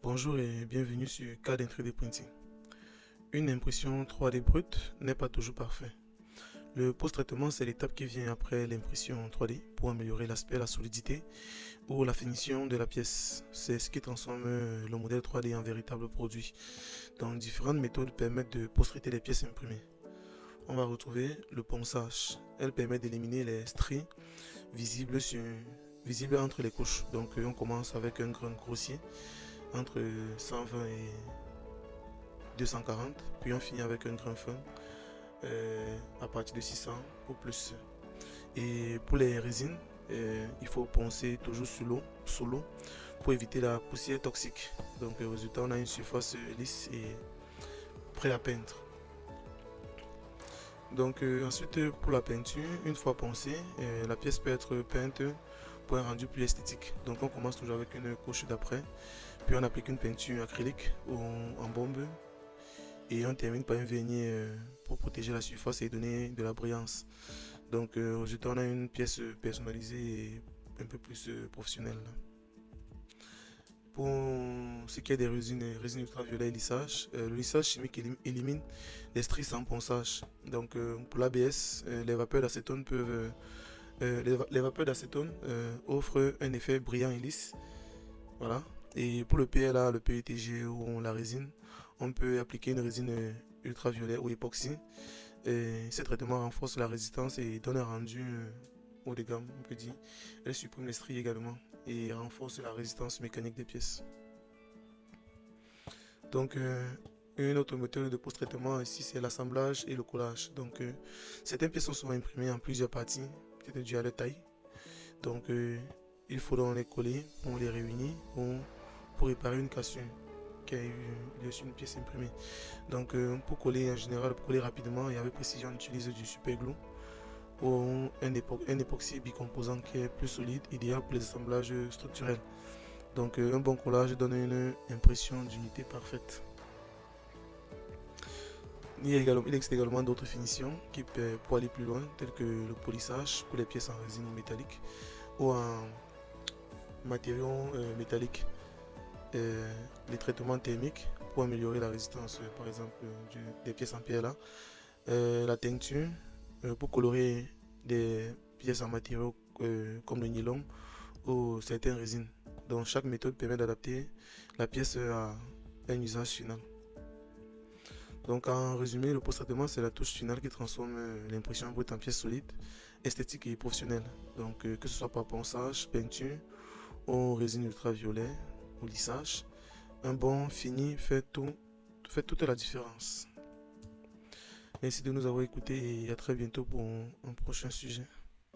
Bonjour et bienvenue sur CAD 3D Printing. Une impression 3D brute n'est pas toujours parfaite. Le post-traitement, c'est l'étape qui vient après l'impression 3D pour améliorer l'aspect, la solidité ou la finition de la pièce. C'est ce qui transforme le modèle 3D en véritable produit. Donc, différentes méthodes permettent de post-traiter les pièces imprimées. On va retrouver le ponçage. Elle permet d'éliminer les stries visibles entre les couches. Donc, on commence avec un grain grossier entre 120 et 240, puis on finit avec un grain fin à partir de 600 ou plus. Et pour les résines, il faut poncer toujours sous l'eau pour éviter la poussière toxique. Donc au résultat, on a une surface lisse et prêt à peindre. Donc ensuite, pour la peinture, une fois poncée, la pièce peut être peinte pour un rendu plus esthétique. Donc on commence toujours avec une couche d'après, puis on applique une peinture acrylique ou en bombe et on termine par un vernis pour protéger la surface et donner de la brillance. Donc au résultat, on a une pièce personnalisée et un peu plus professionnelle. Pour ce qui est des résines ultraviolet et lissage, le lissage chimique élimine les stries sans ponçage. Donc pour l'ABS, les vapeurs d'acétone offrent un effet brillant et lisse. Voilà. Et pour le PLA, le PETG ou la résine, on peut appliquer une résine ultraviolet ou époxy. Et ce traitement renforce la résistance et donne un rendu haut de gamme, on peut dire. Elle supprime les stries également et renforce la résistance mécanique des pièces. Donc une autre méthode de post-traitement ici, c'est l'assemblage et le collage. Donc certaines pièces sont souvent imprimées en plusieurs parties, peut-être dû à leur taille. Donc il faut donc les coller pour les réunir ou pour réparer une cassure qui a eu lieu sur une pièce imprimée. Donc pour coller en général, pour coller rapidement et avec précision, on utilise du super glue ou un époxy bicomposant qui est plus solide, idéal pour les assemblages structurels. Donc un bon collage donne une impression d'unité parfaite. Il existe également d'autres finitions qui peuvent pour aller plus loin, telles que le polissage pour les pièces en résine ou métallique ou en matériaux métalliques. Les traitements thermiques pour améliorer la résistance, par exemple des pièces en PLA. La teinture pour colorer des pièces en matériaux comme le nylon ou certaines résines. Donc chaque méthode permet d'adapter la pièce à un usage final. Donc en résumé, le post-traitement, c'est la touche finale qui transforme l'impression brute en pièce solide, esthétique et professionnelle. Donc que ce soit par ponçage, peinture ou résine ultraviolet ou lissage, un bon fini fait toute la différence. Merci de nous avoir écoutés et à très bientôt pour un prochain sujet.